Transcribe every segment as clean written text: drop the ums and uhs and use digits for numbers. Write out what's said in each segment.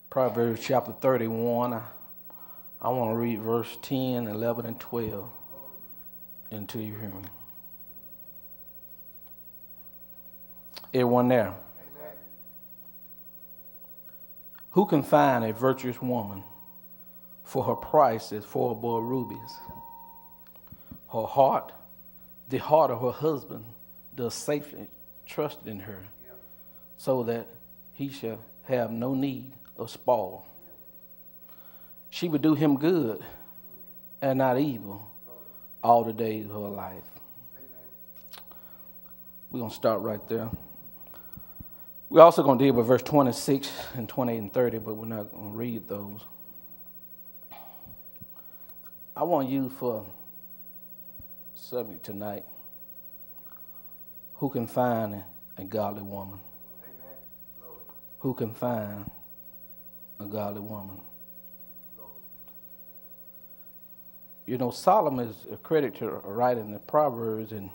Proverbs chapter 31. I want to read verse 10, 11, and 12 until you hear me. Everyone there? Amen. Who can find a virtuous woman? For her price is 4 boiled rubies. Her heart, the heart of her husband, does safely trust in her, so that he shall have no need of spoil. She would do him good and not evil all the days of her life. We're going to start right there. We're also going to deal with verse 26 and 28 and 30, but we're not going to read those. I want you for subject tonight, who can find a godly woman? Who can find a godly woman? You know, Solomon is accredited to writing the Proverbs, and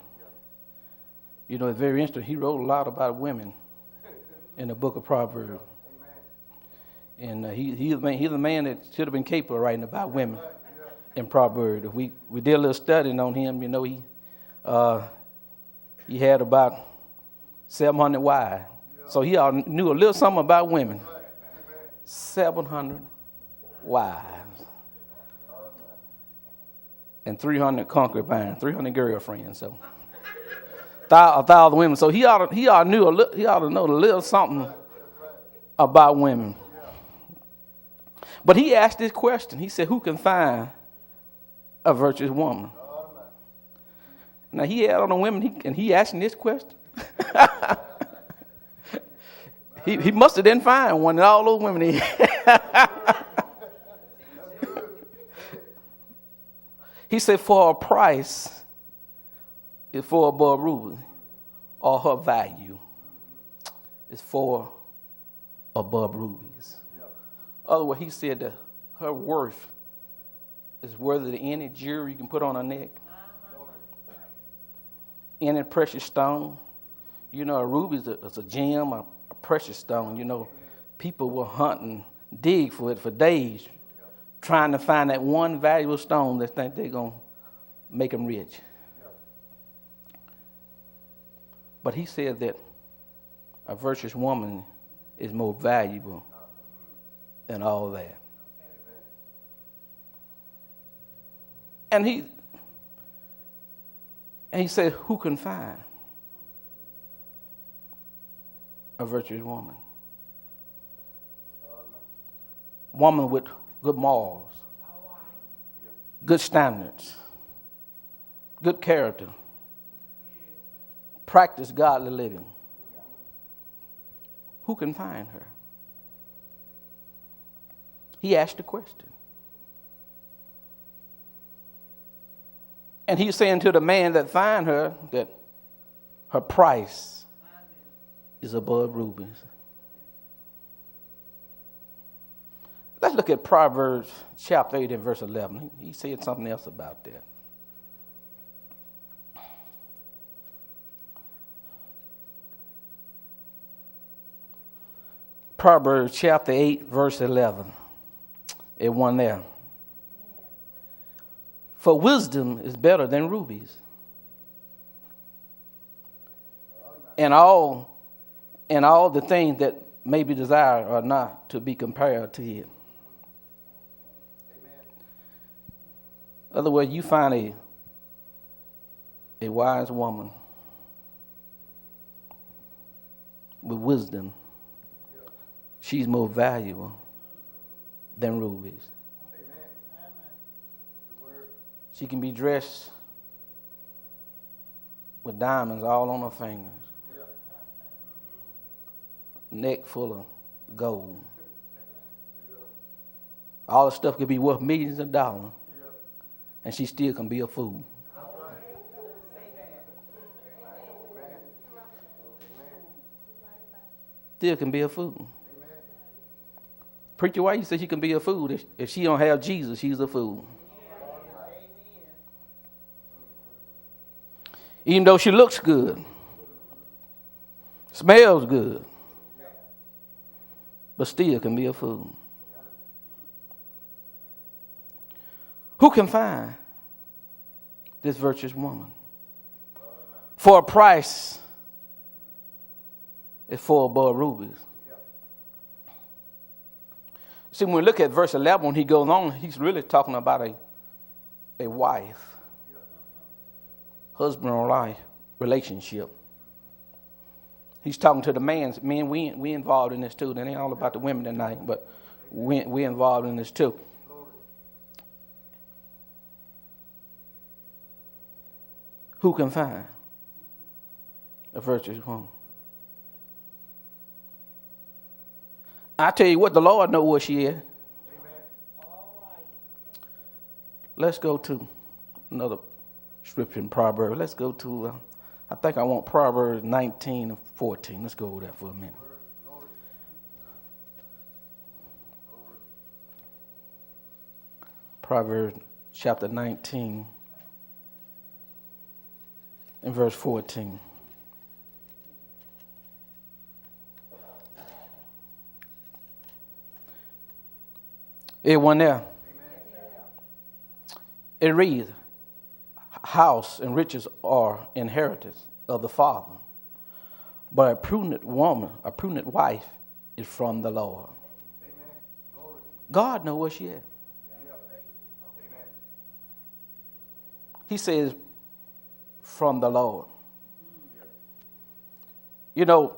you know, it's very interesting. He wrote a lot about women in the book of Proverbs. And he's the man that should have been capable of writing about women in Proverbs. We did a little studying on him. You know, he had about 700 wives. So he knew a little something about women. 700 wives. And 300 concubines, 300 girlfriends. So 1,000 women. So he ought to know a little something about women. But he asked this question. He said, who can find a virtuous woman? Now he had on the women, and he asking this question. he must have didn't find one in all those women he had. He said, for a price is 4 above ruby, or her value is 4 above rubies. Otherwise, he said that her worth is worthy of any jewelry you can put on her neck, any precious stone. You know, a ruby is a gem, a precious stone. You know, people will hunt and dig for it for days, trying to find that one valuable stone that think they're going to make them rich. But he said that a virtuous woman is more valuable than all that. And he said, who can find a virtuous woman? Woman with good morals, good standards, good character, practice godly living. Who can find her? He asked the question. And he's saying to the man that find her that her price is above rubies. Let's look at Proverbs chapter 8 and verse 11. He said something else about that. Proverbs chapter 8 verse 11. It one there. For wisdom is better than rubies, and all the things that may be desired are not to be compared to it. In other words, you find a wise woman with wisdom, she's more valuable than rubies. She can be dressed with diamonds all on her fingers, neck full of gold. All the stuff could be worth millions of dollars, and she still can be a fool. Still can be a fool. Preacher, why you say she can be a fool? If she don't have Jesus, she's a fool. Even though she looks good, smells good, but still can be a fool. Who can find this virtuous woman? For a price is 4 above rubies. See, when we look at verse 11, when he goes on, he's really talking about a wife, husband or wife relationship. He's talking to the men, we involved in this too. It ain't all about the women tonight, but we involved in this too. Who can find a virtuous woman? I tell you what, the Lord knows where she is. Amen. Let's go to another scripture in Proverbs. Let's go to, I think I want Proverbs 19 and 14. Let's go over that for a minute. Proverbs chapter 19 and verse 14. Everyone there? It reads, house and riches are inheritance of the father, but a prudent woman, a prudent wife is from the Lord. God knows where she is. He says, from the Lord. You know,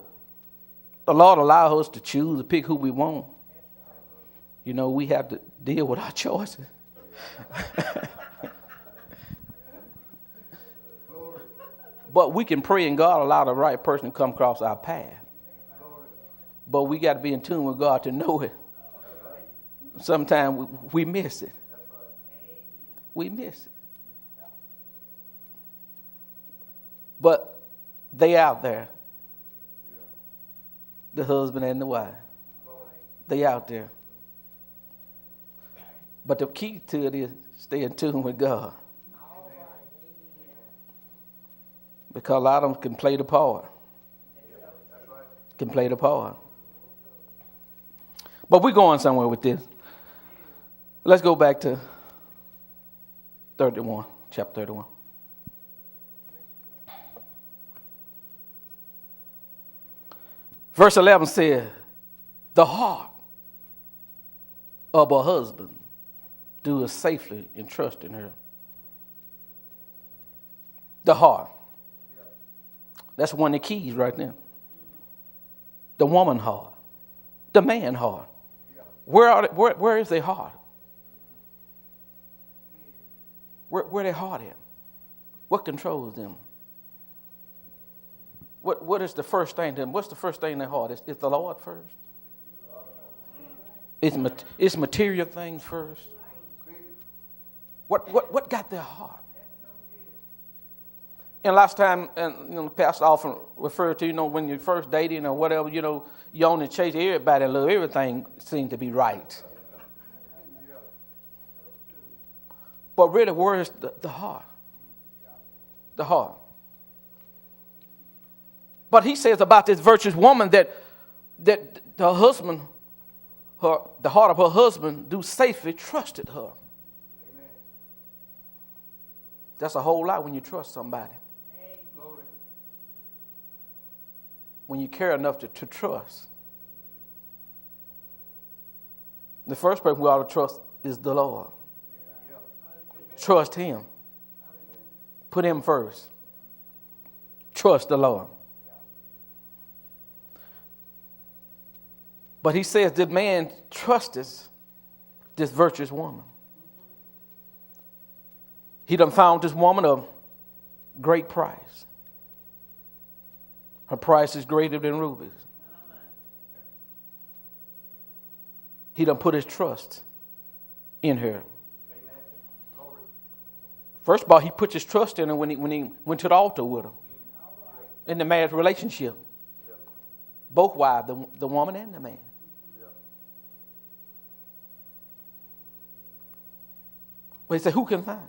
the Lord allows us to choose to pick who we want. You know, we have to deal with our choices. But we can pray and God allow the right person to come across our path. But we got to be in tune with God to know it. Sometimes we miss it. We miss it. But they out there. The husband and the wife. They out there. But the key to it is stay in tune with God. Because a lot of them can play the part. Can play the part. But we're going somewhere with this. Let's go back to 31, chapter 31. Verse 11 says, the heart of a husband doeth safely and trust in her. The heart. That's one of the keys right there. The woman heart. The man heart. Where is their heart? Where their heart at? What controls them? What is the first thing to them? What's the first thing in their heart? Is the Lord first? It's material things first. What got their heart? And last time, and Pastor often referred to, when you're first dating or whatever, you only chase everybody and love everything seems to be right. But really, where is the heart? The heart. But he says about this virtuous woman that the husband, the heart of her husband, do safely trusted her. Amen. That's a whole lot when you trust somebody. Amen. When you care enough to trust. The first person we ought to trust is the Lord. Amen. Trust him. Amen. Put him first. Trust the Lord. But he says the man trusts this virtuous woman. He done found this woman of great price. Her price is greater than rubies. He done put his trust in her. First of all, he put his trust in her when he went to the altar with her. In the marriage relationship. Both wives, the woman and the man. But he said, who can find?